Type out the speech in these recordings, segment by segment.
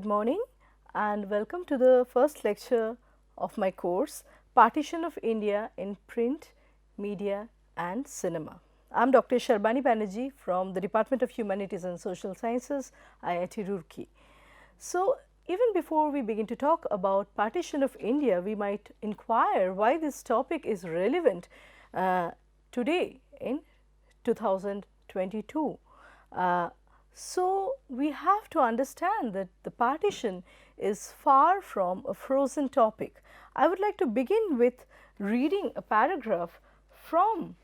Good morning and welcome to the first lecture of my course, Partition of India in Print, Media and Cinema. I am Dr. Sharbani Banerjee from the Department of Humanities and Social Sciences, IIT Roorkee. So, even before we begin to talk about Partition of India, we might inquire why this topic is relevant today in 2022. So, we have to understand that the partition is far from a frozen topic. I would like to begin with reading a paragraph from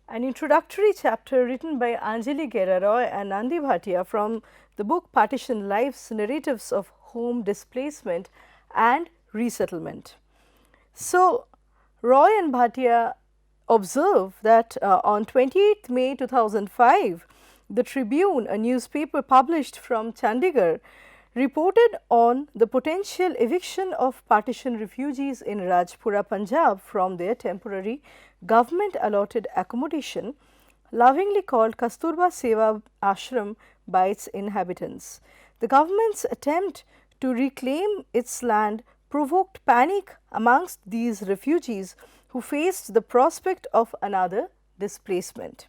an introductory chapter written by Anjali Geraroy and Nandi Bhatia from the book Partition Lives, Narratives of Home Displacement and Resettlement. So, Roy and Bhatia observe that on 28th May 2005, the Tribune, a newspaper published from Chandigarh, reported on the potential eviction of partition refugees in Rajpura, Punjab from their temporary government allotted accommodation, lovingly called Kasturba Seva Ashram by its inhabitants. The government's attempt to reclaim its land provoked panic amongst these refugees who faced the prospect of another displacement.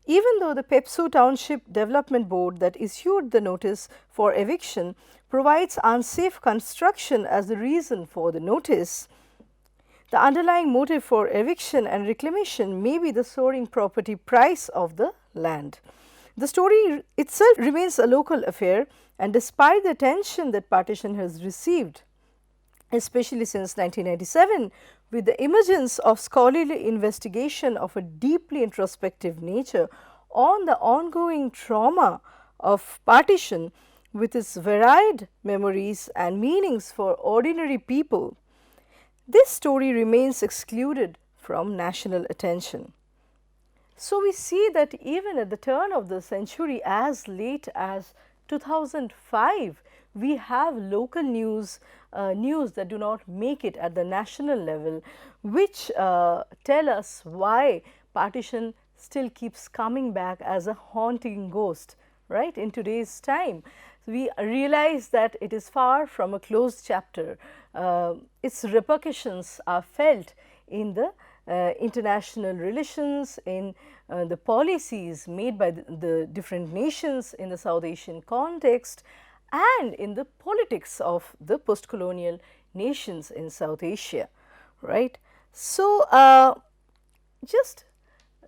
Even though the Pepsu Township Development Board that issued the notice for eviction provides unsafe construction as the reason for the notice, the underlying motive for eviction and reclamation may be the soaring property price of the land. The story itself remains a local affair, and despite the attention that partition has received, especially since 1997, with the emergence of scholarly investigation of a deeply introspective nature on the ongoing trauma of partition with its varied memories and meanings for ordinary people, this story remains excluded from national attention. So, we see that even at the turn of the century, as late as 2005, we have local news that do not make it at the national level, which tell us why partition still keeps coming back as a haunting ghost, right, in today's time. We realize that it is far from a closed chapter. Its repercussions are felt in the international relations, in the policies made by the different nations in the South Asian context, and in the politics of the post-colonial nations in South Asia, right. So, just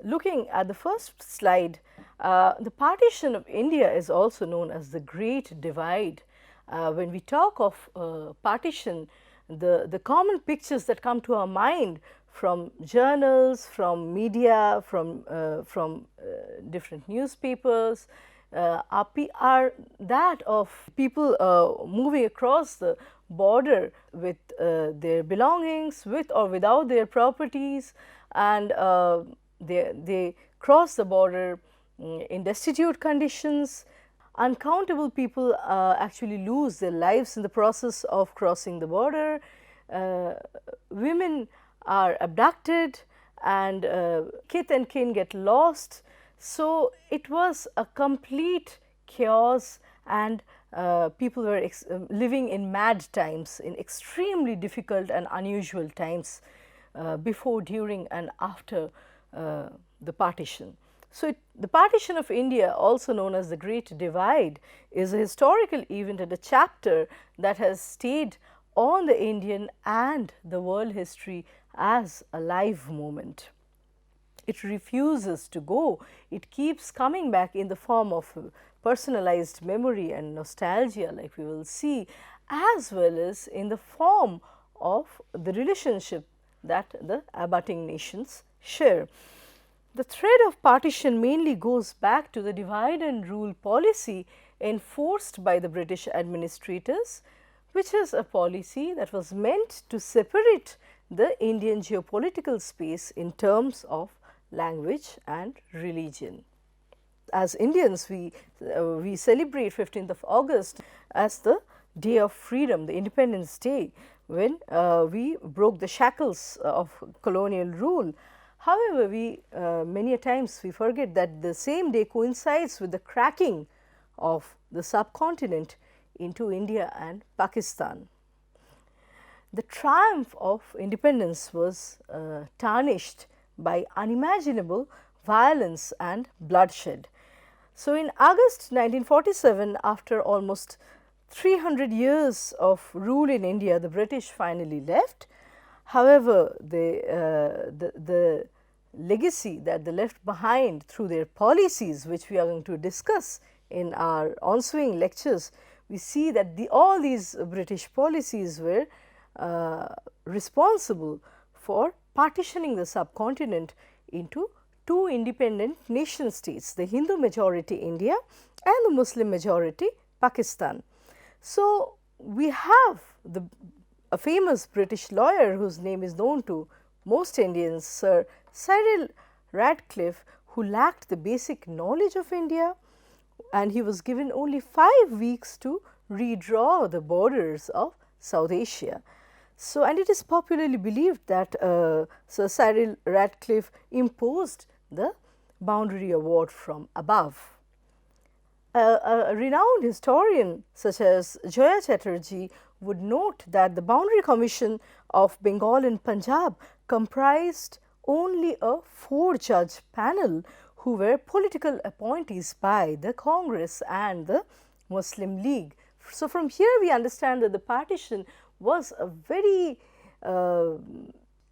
looking at the first slide, the partition of India is also known as the Great Divide. When we talk of partition, the common pictures that come to our mind from journals, from media, from different newspapers, are that of people moving across the border with their belongings, with or without their properties, and they cross the border in destitute conditions. Uncountable people actually lose their lives in the process of crossing the border. Women are abducted, and kith and kin get lost. So, it was a complete chaos, and people were living in mad times, in extremely difficult and unusual times before, during and after the partition. So, the partition of India, also known as the Great Divide, is a historical event and a chapter that has stayed on the Indian and the world history as a live moment. It refuses to go. It keeps coming back in the form of personalized memory and nostalgia, like we will see, as well as in the form of the relationship that the abutting nations share. The thread of partition mainly goes back to the divide and rule policy enforced by the British administrators, which is a policy that was meant to separate the Indian geopolitical space in terms of language and religion. As Indians, we celebrate 15th of August as the day of freedom, the Independence Day, when we broke the shackles of colonial rule. However, many a times we forget that the same day coincides with the cracking of the subcontinent into India and Pakistan. The triumph of independence was tarnished by unimaginable violence and bloodshed. So, in August 1947, after almost 300 years of rule in India, the British finally left. However, the legacy that they left behind through their policies, which we are going to discuss in our ensuing lectures, we see that all these British policies were responsible for partitioning the subcontinent into two independent nation states, the Hindu majority India and the Muslim majority Pakistan. So, we have a famous British lawyer whose name is known to most Indians, Sir Cyril Radcliffe, who lacked the basic knowledge of India, and he was given only 5 weeks to redraw the borders of South Asia. So, and it is popularly believed that Sir Cyril Radcliffe imposed the boundary award from above. A renowned historian such as Joya Chatterjee would note that the Boundary Commission of Bengal and Punjab comprised only a 4-judge panel who were political appointees by the Congress and the Muslim League. So, from here we understand that the partition was a very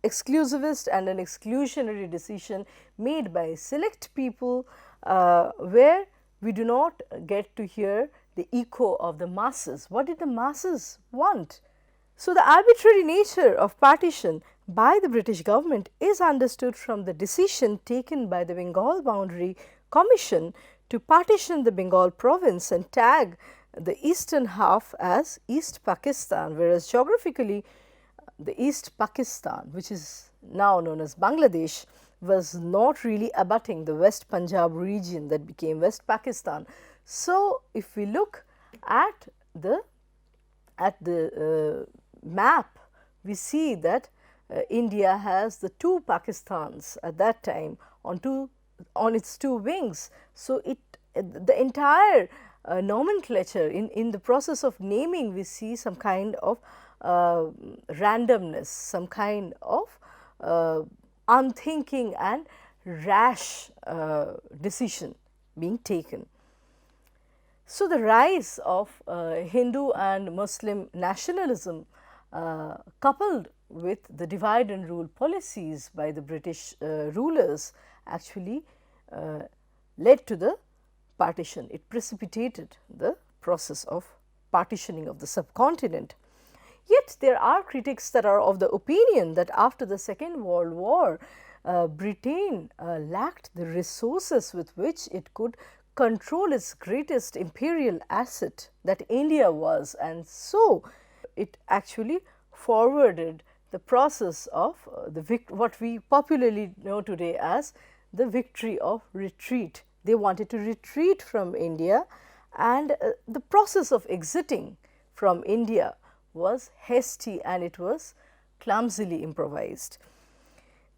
exclusivist and an exclusionary decision made by select people, where we do not get to hear the echo of the masses. What did the masses want? So, the arbitrary nature of partition by the British government is understood from the decision taken by the Bengal Boundary Commission to partition the Bengal province and tag the eastern half as East Pakistan, whereas geographically the East Pakistan, which is now known as Bangladesh, was not really abutting the West Punjab region that became West Pakistan. So, if we look at the map, we see that India has the 2 Pakistans at that time on its 2 wings. So, the entire nomenclature in the process of naming, we see some kind of randomness, some kind of unthinking and rash decision being taken. So, the rise of Hindu and Muslim nationalism coupled with the divide and rule policies by the British rulers actually led to the partition. It precipitated the process of partitioning of the subcontinent. Yet there are critics that are of the opinion that after the Second World War, Britain lacked the resources with which it could control its greatest imperial asset, that India was, and so it actually forwarded the process of what we popularly know today as the victory of retreat. They wanted to retreat from India, and the process of exiting from India was hasty and it was clumsily improvised.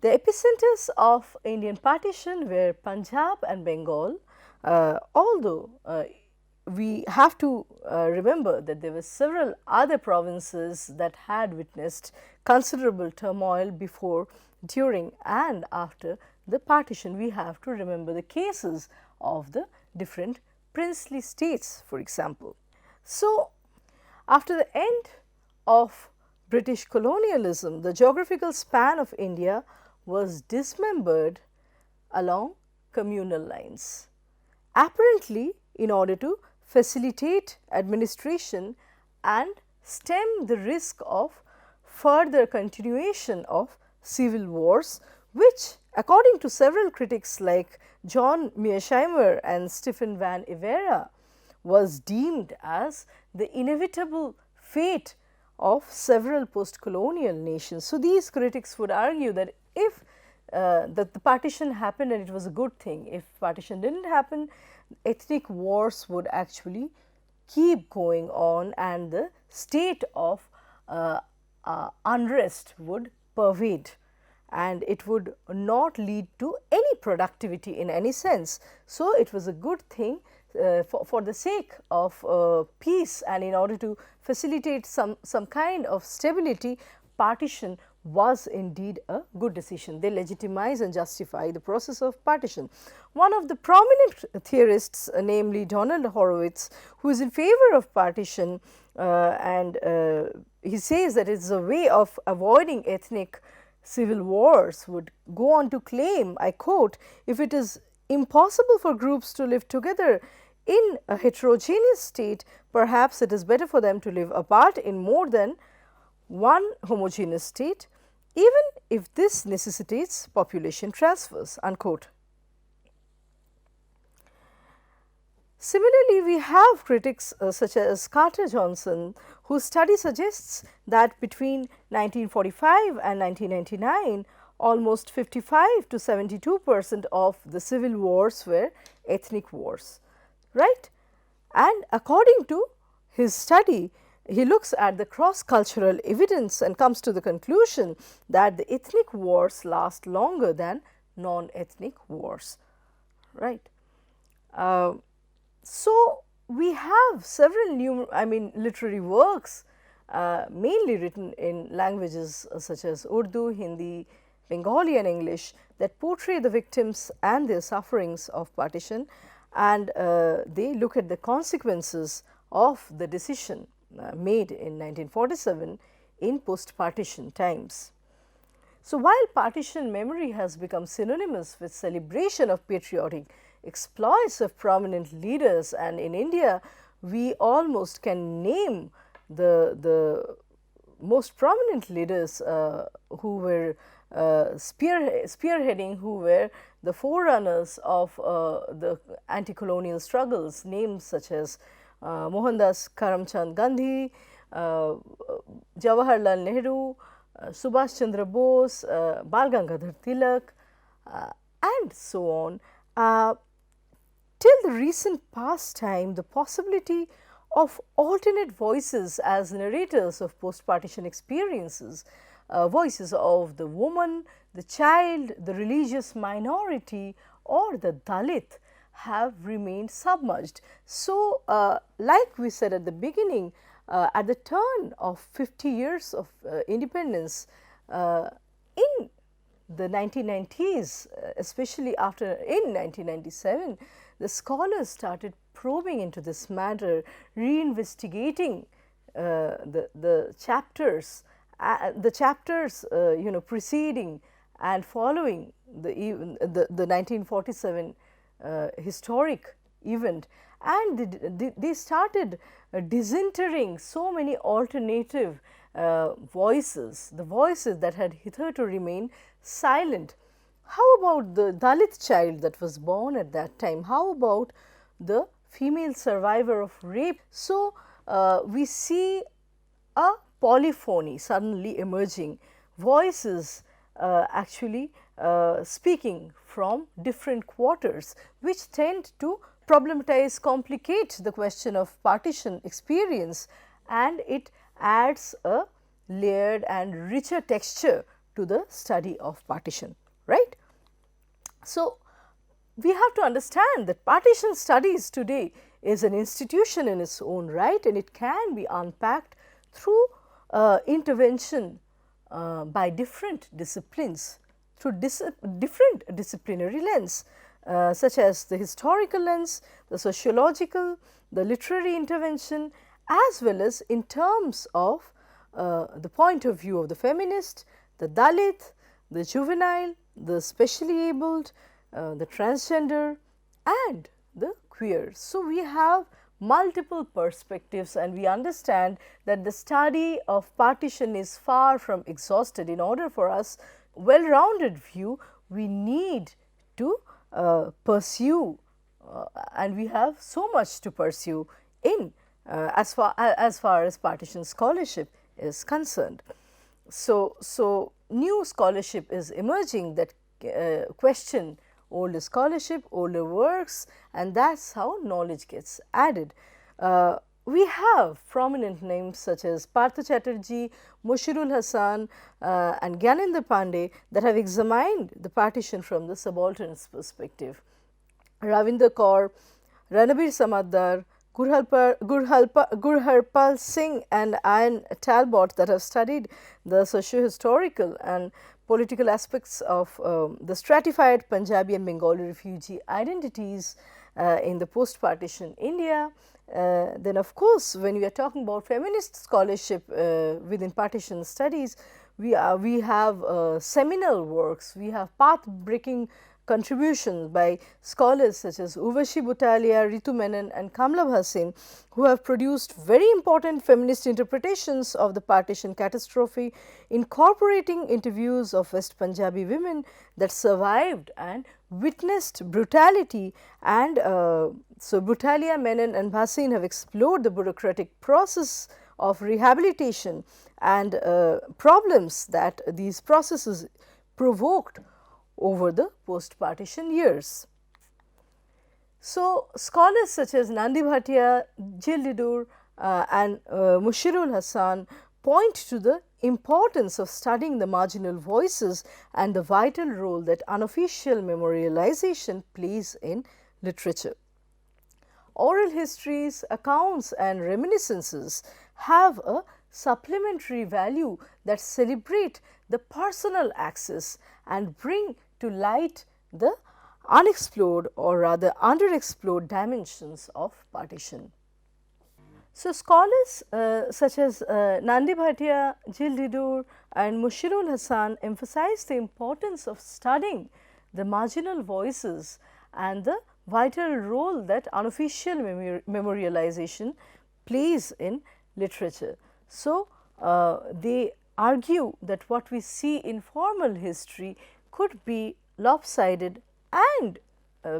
The epicenters of Indian partition were Punjab and Bengal, although we have to remember that there were several other provinces that had witnessed considerable turmoil before, during and after the partition. We have to remember the cases of the different princely states, for example. So, after the end of British colonialism, the geographical span of India was dismembered along communal lines, apparently in order to facilitate administration and stem the risk of further continuation of civil wars, which according to several critics like John Mearsheimer and Stephen Van Evera was deemed as the inevitable fate of several post-colonial nations. So, these critics would argue that if the partition happened and it was a good thing, if partition did not happen, ethnic wars would actually keep going on and the state of unrest would pervade and it would not lead to any productivity in any sense. So, it was a good thing for the sake of peace and in order to facilitate some kind of stability, partition was indeed a good decision. They legitimize and justify the process of partition. One of the prominent theorists, namely Donald Horowitz, who is in favor of partition, and he says that it is a way of avoiding ethnic civil wars, would go on to claim, I quote, "If it is impossible for groups to live together in a heterogeneous state, perhaps it is better for them to live apart in more than one homogeneous state, even if this necessitates population transfers," unquote. Similarly, we have critics such as Carter Johnson, whose study suggests that between 1945 and 1999, almost 55 to 72% of the civil wars were ethnic wars, right? And according to his study, he looks at the cross-cultural evidence and comes to the conclusion that the ethnic wars last longer than non-ethnic wars, right? So, we have several new, literary works mainly written in languages such as Urdu, Hindi, Bengali and English that portray the victims and their sufferings of partition, and they look at the consequences of the decision made in 1947 in post-partition times. So, while partition memory has become synonymous with celebration of patriotic exploits of prominent leaders, and in India we almost can name the most prominent leaders who were spearheading, who were the forerunners of the anti-colonial struggles, names such as Mohandas Karamchand Gandhi, Jawaharlal Nehru, Subhash Chandra Bose, Bal Gangadhar Tilak, and so on. Till the recent past time, the possibility of alternate voices as narrators of post-partition experiences, voices of the woman, the child, the religious minority or the Dalit have remained submerged. So, like we said at the beginning, at the turn of 50 years of independence, in the 1990s, especially after in 1997, the scholars started probing into this matter, reinvestigating the chapters preceding and following the 1947 historic event, and they started disinterring so many alternative voices, the voices that had hitherto remained silent. How about the Dalit child that was born at that time? How about the female survivor of rape? So, we see a polyphony suddenly emerging, voices actually speaking from different quarters, which tend to problematize, complicate the question of partition experience, and it adds a layered and richer texture to the study of partition, right. So, we have to understand that partition studies today is an institution in its own right, and it can be unpacked through intervention by different disciplines, through different disciplinary lens, such as the historical lens, the sociological, the literary intervention, as well as in terms of the point of view of the feminist, the Dalit, the juvenile, the specially abled, the transgender and the queer. So, we have multiple perspectives, and we understand that the study of partition is far from exhausted. In order for us well-rounded view, we need to pursue and we have so much to pursue in as far as partition scholarship is concerned. So, new scholarship is emerging that question older scholarship, older works, and that is how knowledge gets added. We have prominent names such as Partha Chatterjee, Moshirul Hassan and Gyanendra Pandey that have examined the partition from the subaltern's perspective. Ravinder Kaur, Ranabir Samadar, Gurharpal Singh and Ian Talbot that have studied the socio-historical and political aspects of the stratified Punjabi and Bengali refugee identities in the post-partition India. Then of course, when we are talking about feminist scholarship within partition studies, we have seminal works, we have path-breaking contributions by scholars such as Urvashi Butalia, Ritu Menon and Kamla Bhasin, who have produced very important feminist interpretations of the partition catastrophe, incorporating interviews of West Punjabi women that survived and witnessed brutality. And so, Butalia, Menon and Bhasin have explored the bureaucratic process of rehabilitation and problems that these processes provoked over the post-partition years. So, scholars such as Nandi Bhatia, Jildidur and Mushirul Hassan point to the importance of studying the marginal voices and the vital role that unofficial memorialization plays in literature. Oral histories, accounts and reminiscences have a supplementary value that celebrate the personal access and bring to light the unexplored or rather underexplored dimensions of partition. So, scholars such as Nandi Bhatia, Jildidur and Mushirul Hassan emphasize the importance of studying the marginal voices and the vital role that unofficial memorialization plays in literature. So, they argue that what we see in formal history could be lopsided and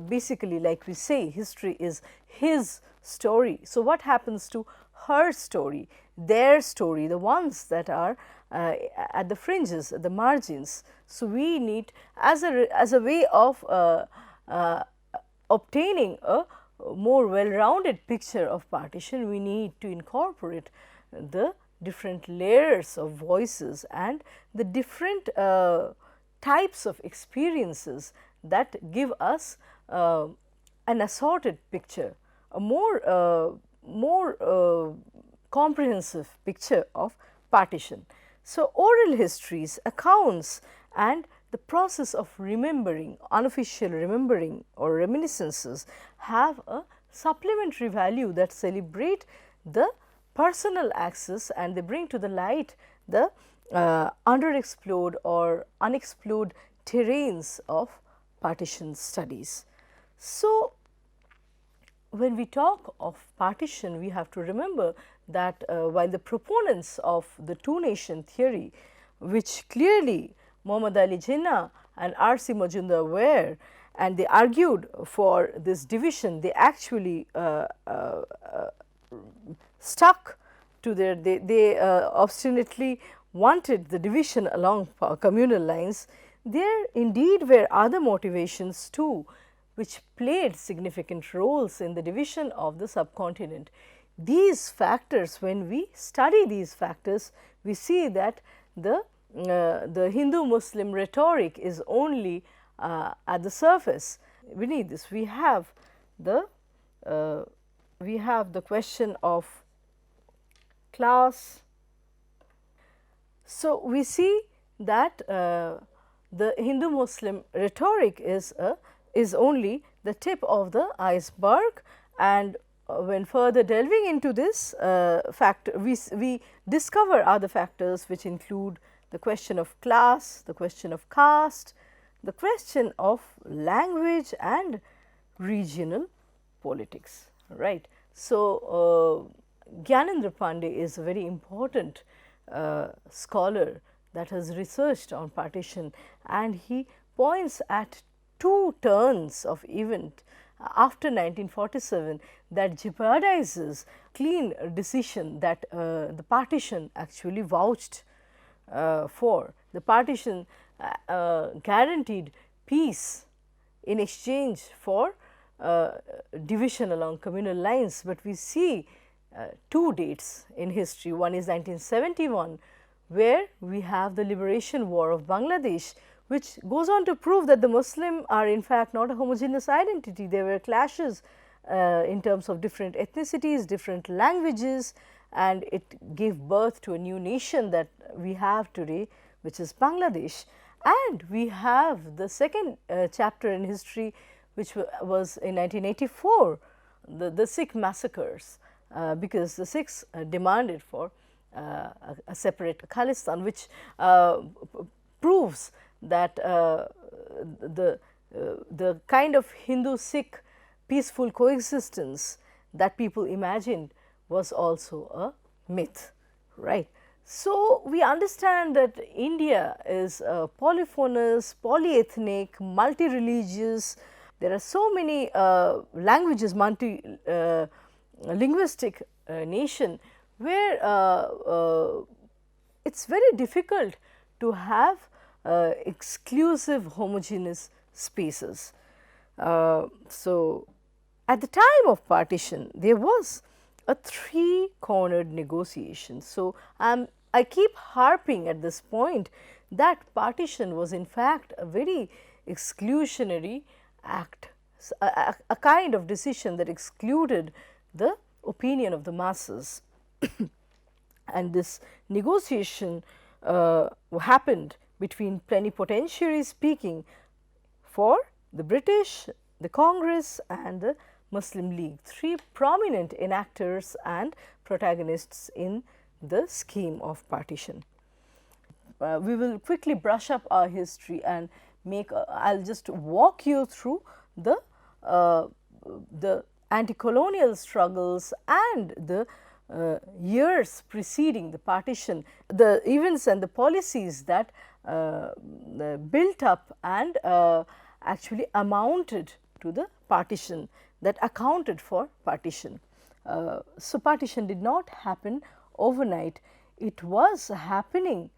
basically, like we say, history is his story. So, what happens to her story, their story, the ones that are at the fringes, at the margins. So, we need as a way of obtaining a more well-rounded picture of partition, we need to incorporate the different layers of voices and the different types of experiences that give us an assorted picture, a more comprehensive picture of partition. So, oral histories, accounts and the process of remembering, unofficial remembering or reminiscences have a supplementary value that celebrate the personal access and they bring to the light the underexplored or unexplored terrains of partition studies. So, when we talk of partition, we have to remember that while the proponents of the two-nation theory, which clearly Muhammad Ali Jinnah and R.C. Majumdar were, and they argued for this division, they actually stuck to their, they obstinately wanted the division along communal lines. There indeed were other motivations too, which played significant roles in the division of the subcontinent. These factors, when we study these factors, we see that the Hindu-Muslim rhetoric is only at the surface. Beneath this, we have the question of class. So, we see that the Hindu-Muslim rhetoric is only the tip of the iceberg, and when further delving into this factor, we discover other factors which include the question of class, the question of caste, the question of language and regional politics, right. So, Gyanendra Pandey is a very important scholar that has researched on partition, and he points at two turns of event after 1947 that jeopardizes clean decision that the partition actually vouched for. The partition guaranteed peace in exchange for division along communal lines, but we see two dates in history. One is 1971, where we have the liberation war of Bangladesh, which goes on to prove that the Muslim are in fact not a homogeneous identity. There were clashes in terms of different ethnicities, different languages, and it gave birth to a new nation that we have today, which is Bangladesh. And we have the second chapter in history, which was in 1984, the Sikh massacres, because the Sikhs demanded for a separate Khalistan, which proves that the kind of Hindu-Sikh peaceful coexistence that people imagined was also a myth, right. So, we understand that India is polyphonous, polyethnic, multi-religious. There are so many languages, linguistic nation, where it is very difficult to have exclusive homogeneous spaces. So, at the time of partition, there was a three-cornered negotiation. So, I keep harping at this point that partition was in fact a very exclusionary act, a kind of decision that excluded the opinion of the masses. And this negotiation happened between plenipotentiaries speaking for the British, the Congress and the Muslim League, three prominent enactors and protagonists in the scheme of partition. We will quickly brush up our history and make I will just walk you through the anti-colonial struggles and the years preceding the partition, the events and the policies that built up and actually amounted to the partition, that accounted for partition. So, partition did not happen overnight, it was happening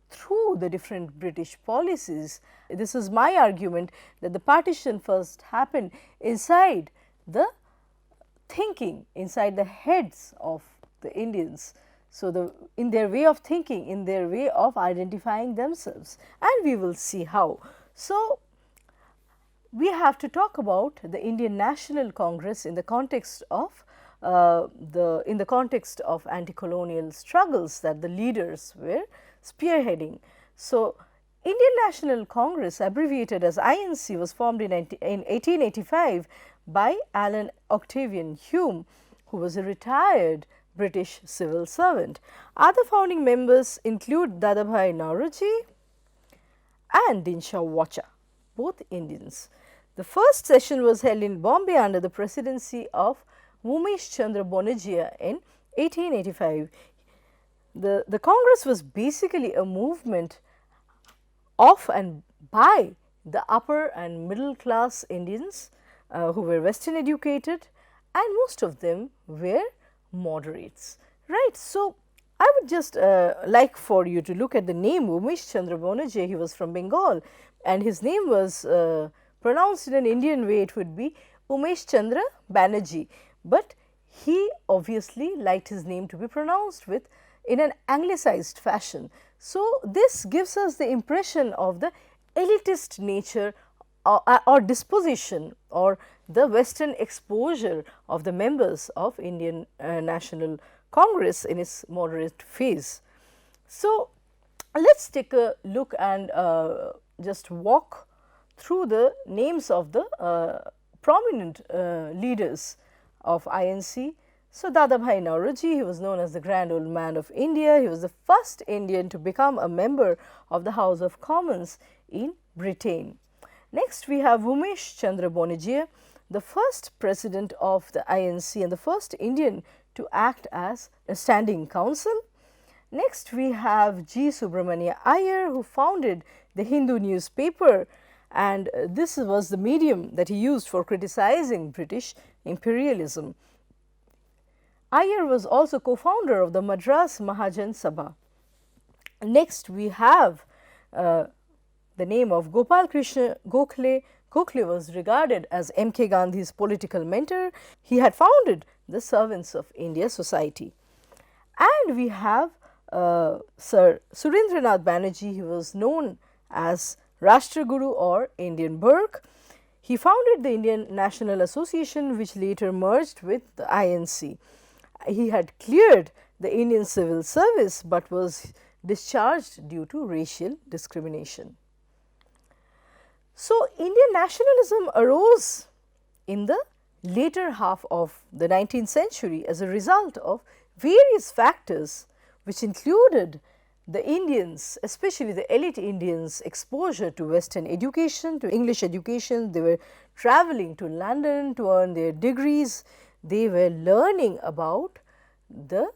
through the different British policies. This is my argument that the partition first happened inside the thinking, inside the heads of the Indians. So, in their way of thinking, in their way of identifying themselves, and we will see how. So, we have to talk about the Indian National Congress in the context of anti-colonial struggles that the leaders were spearheading. So, Indian National Congress, abbreviated as INC, was formed in 1885 by Alan Octavian Hume, who was a retired British civil servant. Other founding members include Dadabhai Naoroji and Dinshaw Wacha, both Indians. The first session was held in Bombay under the presidency of Umesh Chandra Bonejia in 1885. The Congress was basically a movement of and by the upper and middle class Indians who were western educated, and most of them were moderates, right. So, I would just like for you to look at the name Umesh Chandra Bonejia. He was from Bengal and his name was pronounced in an Indian way, it would be Umesh Chandra Banerjee, but he obviously liked his name to be pronounced with in an anglicized fashion. So, this gives us the impression of the elitist nature or disposition or the western exposure of the members of Indian National Congress in its moderate phase. So, let us take a look and just walk through the names of the prominent leaders of INC. So, Dadabhai Naoroji, he was known as the Grand Old Man of India. He was the first Indian to become a member of the House of Commons in Britain. Next, we have Umesh Chandra Bonejia, the first president of the INC and the first Indian to act as a standing council. Next, we have G. Subramania Iyer, who founded the Hindu newspaper, and this was the medium that he used for criticizing British imperialism. Iyer was also co-founder of the Madras Mahajan Sabha. Next, we have the name of Gopal Krishna Gokhale. Gokhale was regarded as M.K. Gandhi's political mentor. He had founded the Servants of India Society. And we have Sir Surendranath Banerjee. He was known as Rashtraguru or Indian Burke. He founded the Indian National Association, which later merged with the INC. He had cleared the Indian Civil Service, but was discharged due to racial discrimination. So, Indian nationalism arose in the later half of the 19th century as a result of various factors, which included the Indians, especially the elite Indians, exposure to Western education, to English education. They were traveling to London to earn their degrees. They were learning about the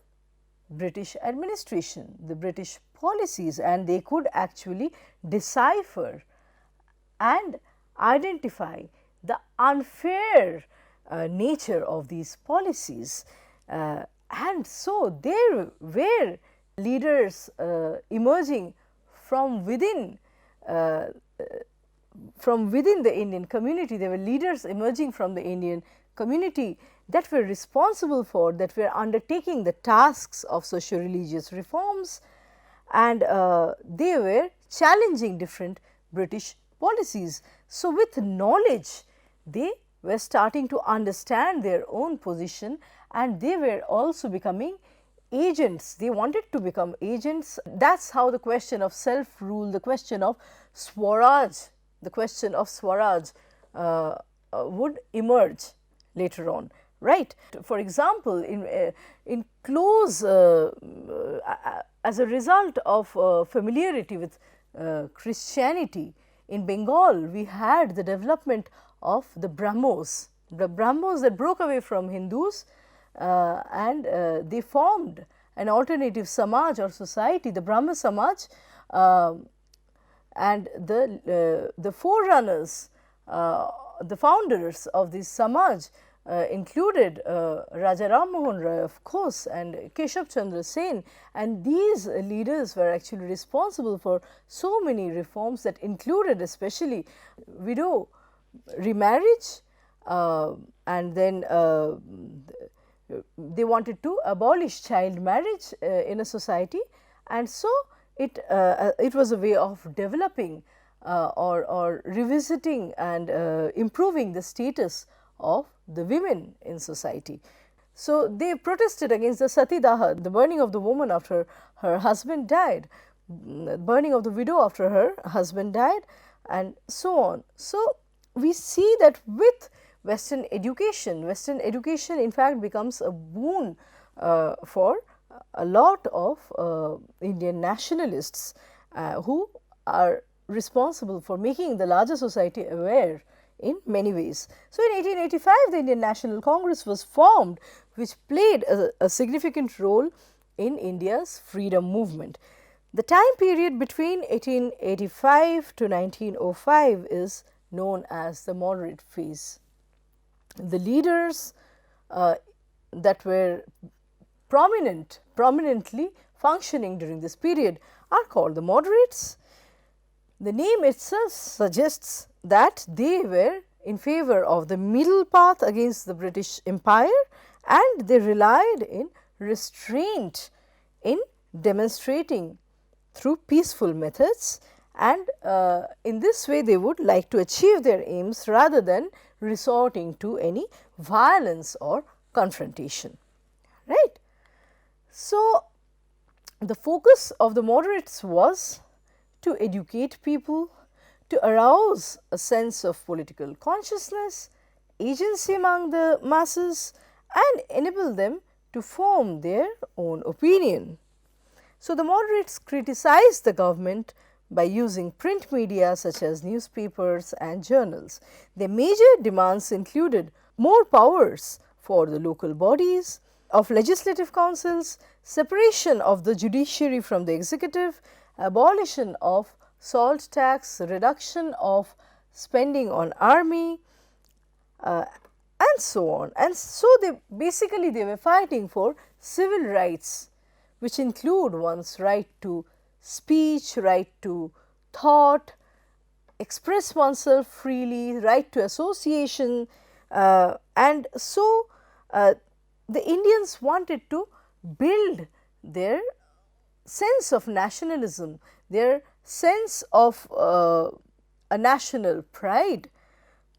British administration, the British policies, and they could actually decipher and identify the unfair nature of these policies. And so, there were leaders emerging from within the Indian community. There were leaders emerging from the Indian community that were responsible for, that were undertaking the tasks of socio-religious reforms, and they were challenging different British policies. So, with knowledge, they were starting to understand their own position, and they were also becoming agents. They wanted to become agents. That is how the question of self-rule, the question of Swaraj, would emerge later on, right. For example, in close as a result of familiarity with Christianity, in Bengal, we had the development of the Brahmos that broke away from Hindus, and they formed an alternative Samaj or society, the Brahma Samaj, and the forerunners, the founders of this Samaj included Raja Ram Mohan Roy, of course, and Keshav Chandra Sen, and these leaders were actually responsible for so many reforms that included especially widow remarriage, and then they wanted to abolish child marriage in a society, and so it was a way of developing or revisiting and improving the status of the women in society. So, they protested against the Sati Daha, the burning of the woman after her husband died, burning of the widow after her husband died, and so on. So, we see that with Western education in fact becomes a boon for a lot of Indian nationalists who are responsible for making the larger society aware in many ways. So, in 1885, the Indian National Congress was formed, which played a significant role in India's freedom movement. The time period between 1885 to 1905 is known as the moderate phase. The leaders that were prominently functioning during this period are called the moderates. The name itself suggests that they were in favor of the middle path against the British Empire, and they relied in restraint in demonstrating through peaceful methods, and in this way they would like to achieve their aims rather than resorting to any violence or confrontation, right. So, the focus of the moderates was to educate people, to arouse a sense of political consciousness, agency among the masses, and enable them to form their own opinion. So, the moderates criticized the government by using print media such as newspapers and journals. Their major demands included more powers for the local bodies of legislative councils, separation of the judiciary from the executive, abolition of salt tax, reduction of spending on army, and so on. And so, they were fighting for civil rights, which include one's right to speech, right to thought, express oneself freely, right to association, and so the Indians wanted to build their sense of nationalism, their sense of a national pride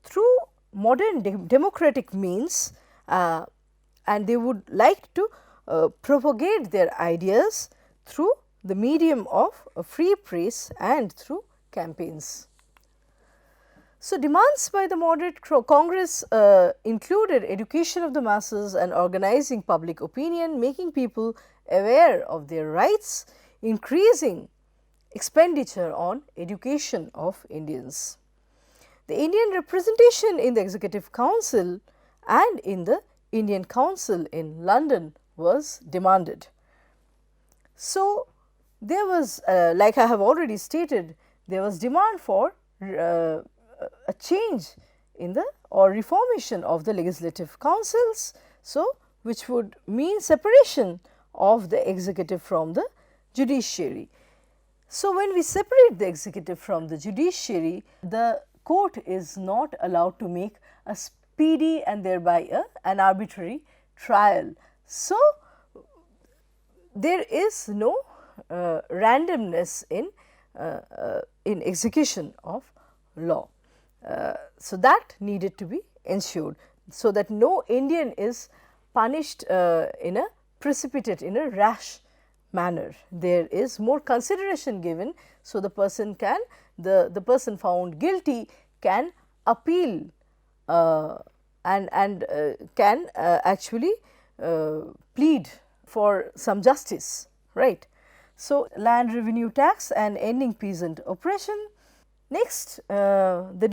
through modern democratic means, and they would like to propagate their ideas through the medium of a free press and through campaigns. So, demands by the moderate Congress included education of the masses and organizing public opinion, making people aware of their rights, increasing expenditure on education of Indians. The Indian representation in the Executive Council and in the Indian Council in London was demanded. So, there was like I have already stated, there was demand for a change in the or reformation of the legislative councils. So, which would mean separation of the executive from the judiciary. So, when we separate the executive from the judiciary, the court is not allowed to make a speedy and thereby an arbitrary trial. So, there is no randomness in execution of law. So, that needed to be ensured, so that no Indian is punished in a precipitate, in a rash manner. There is more consideration given. So, the person can, the person found guilty can appeal and can actually plead for some justice, right. So, land revenue tax and ending peasant oppression. Next, the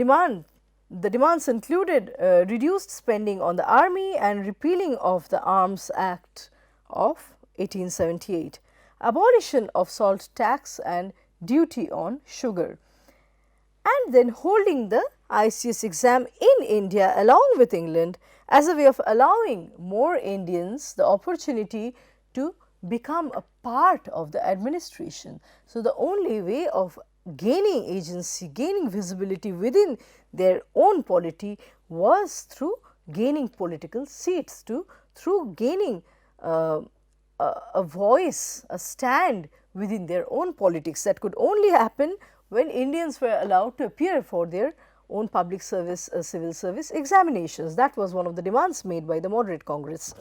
demands included reduced spending on the army and repealing of the Arms Act of 1878, abolition of salt tax and duty on sugar, and then holding the ICS exam in India along with England as a way of allowing more Indians the opportunity to become a part of the administration. So, the only way of gaining agency, gaining visibility within their own polity was through gaining political seats, through gaining a voice, a stand within their own politics. That could only happen when Indians were allowed to appear for their own public service, civil service examinations. That was one of the demands made by the moderate Congress.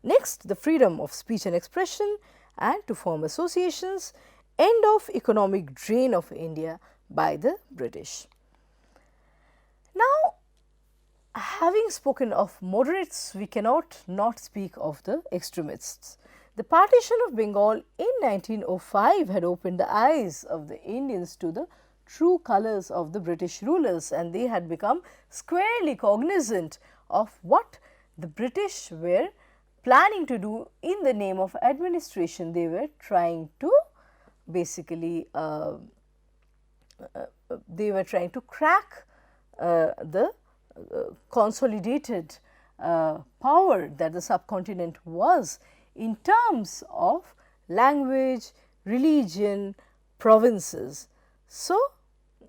Next, the freedom of speech and expression and to form associations, end of economic drain of India by the British. Now, having spoken of moderates, we cannot not speak of the extremists. The partition of Bengal in 1905 had opened the eyes of the Indians to the true colours of the British rulers, and they had become squarely cognizant of what the British were planning to do in the name of administration. They were trying to basically they were trying to crack the consolidated power that the subcontinent was in terms of language, religion, provinces. So,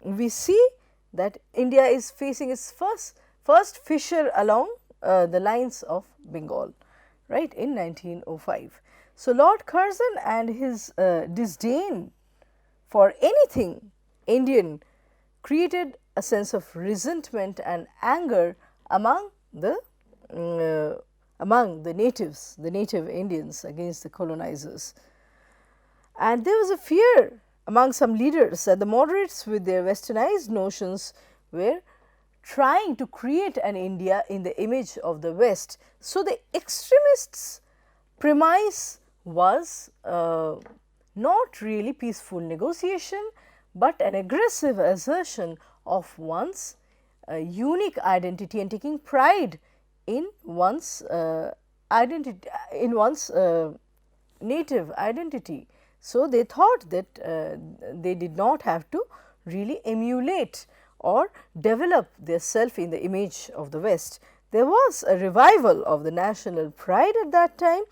we see that India is facing its first fissure along the lines of Bengal, right, in 1905. So, Lord Curzon and his disdain for anything Indian created a sense of resentment and anger among the natives, the native Indians against the colonizers. And there was a fear among some leaders that the moderates with their westernized notions were trying to create an India in the image of the West. So, the extremists' premise was not really peaceful negotiation, but an aggressive assertion of one's unique identity and taking pride in one's identity, in one's native identity. So, they thought that they did not have to really emulate or develop their self in the image of the West. There was a revival of the national pride at that time,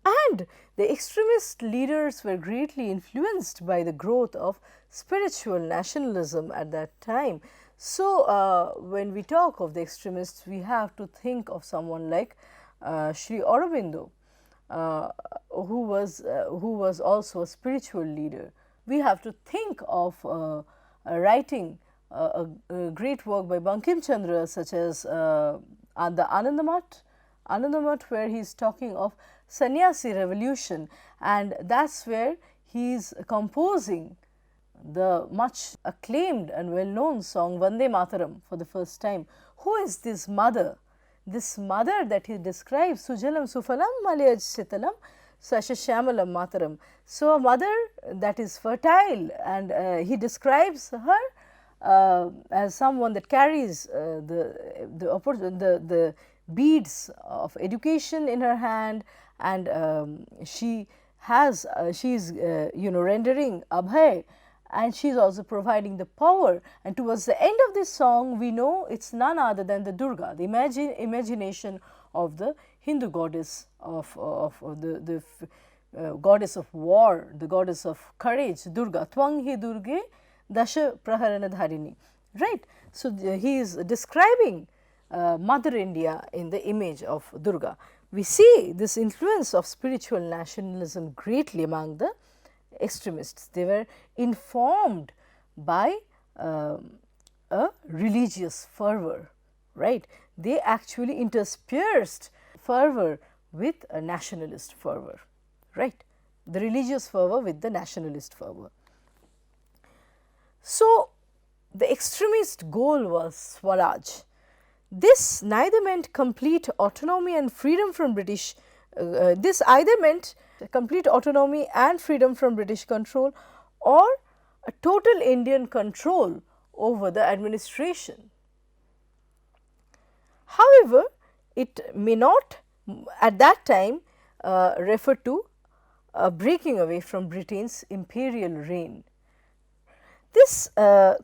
and the extremist leaders were greatly influenced by the growth of spiritual nationalism at that time. So, when we talk of the extremists, we have to think of someone like Sri Aurobindo, who was also a spiritual leader. We have to think of writing a great work by Bankim Chandra, such as the Anandamath, where he is talking of sannyasi revolution, and that is where he is composing the much acclaimed and well known song Vande Mataram for the first time. Who is this mother? This mother that he describes, Sujalam Sufalam Malayaj Sitalam Sashashamalam Mataram. So, a mother that is fertile, and he describes her as someone that carries the beads of education in her hand, and she is rendering abhay, and she is also providing the power. And towards the end of this song, we know it is none other than the Durga, the imagination of the Hindu goddess of the goddess of war, the goddess of courage, Durga. Twang hi Durge Dasha Praharana Dharini, right. So, he is describing Mother India in the image of Durga. We see this influence of spiritual nationalism greatly among the extremists. They were informed by a religious fervor, right. They actually interspersed fervor with a nationalist fervor, right, the religious fervor with the nationalist fervor. So, the extremist goal was Swaraj. This neither meant complete autonomy and freedom from British, this either meant complete autonomy and freedom from British control, or a total Indian control over the administration. However, it may not at that time refer to breaking away from Britain's imperial reign. This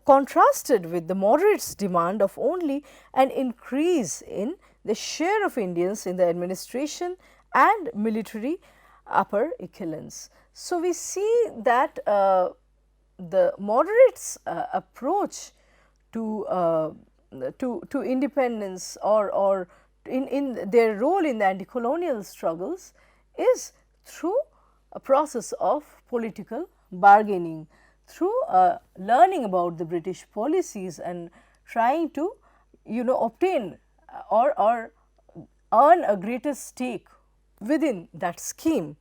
contrasted with the moderates' demand of only an increase in the share of Indians in the administration and military upper echelons. So, we see that the moderates' approach to independence, or in their role in the anti-colonial struggles, is through a process of political bargaining, through learning about the British policies and trying to obtain or earn a greater stake within that scheme,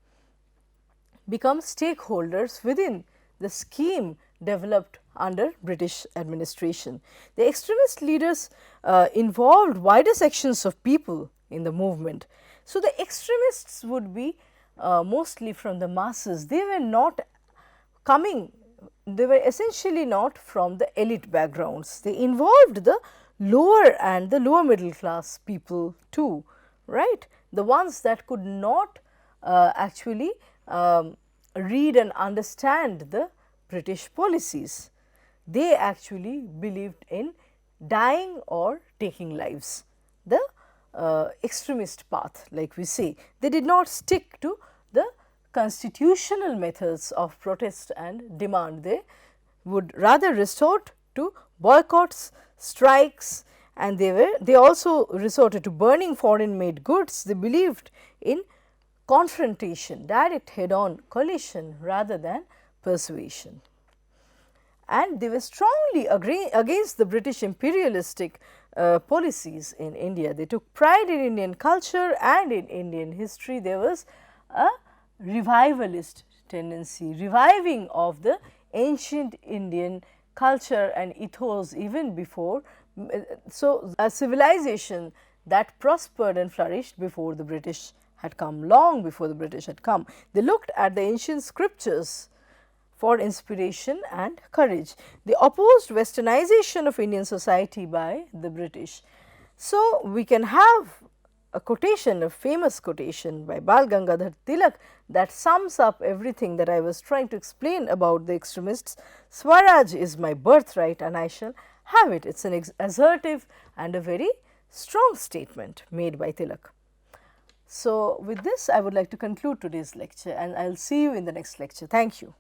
become stakeholders within the scheme developed under British administration. The extremist leaders involved wider sections of people in the movement. So, the extremists would be mostly from the masses. They were not coming, they were essentially not from the elite backgrounds. They involved the lower and the lower middle class people too, right. The ones that could not actually read and understand the British policies. They actually believed in dying or taking lives, the extremist path, like we say. They did not stick to the constitutional methods of protest and demand. They would rather resort to boycotts, strikes, and they also resorted to burning foreign made goods. They believed in confrontation, direct head on collision rather than persuasion. And they were strongly against the British imperialistic policies in India. They took pride in Indian culture and in Indian history. There was a revivalist tendency, reviving of the ancient Indian culture and ethos even before. So, a civilization that prospered and flourished before the British had come, long before the British had come. They looked at the ancient scriptures for inspiration and courage. They opposed westernization of Indian society by the British. So, we can have a quotation, a famous quotation by Bal Gangadhar Tilak that sums up everything that I was trying to explain about the extremists. Swaraj is my birthright and I shall have it. It is an assertive and a very strong statement made by Tilak. So, with this I would like to conclude today's lecture, and I will see you in the next lecture. Thank you.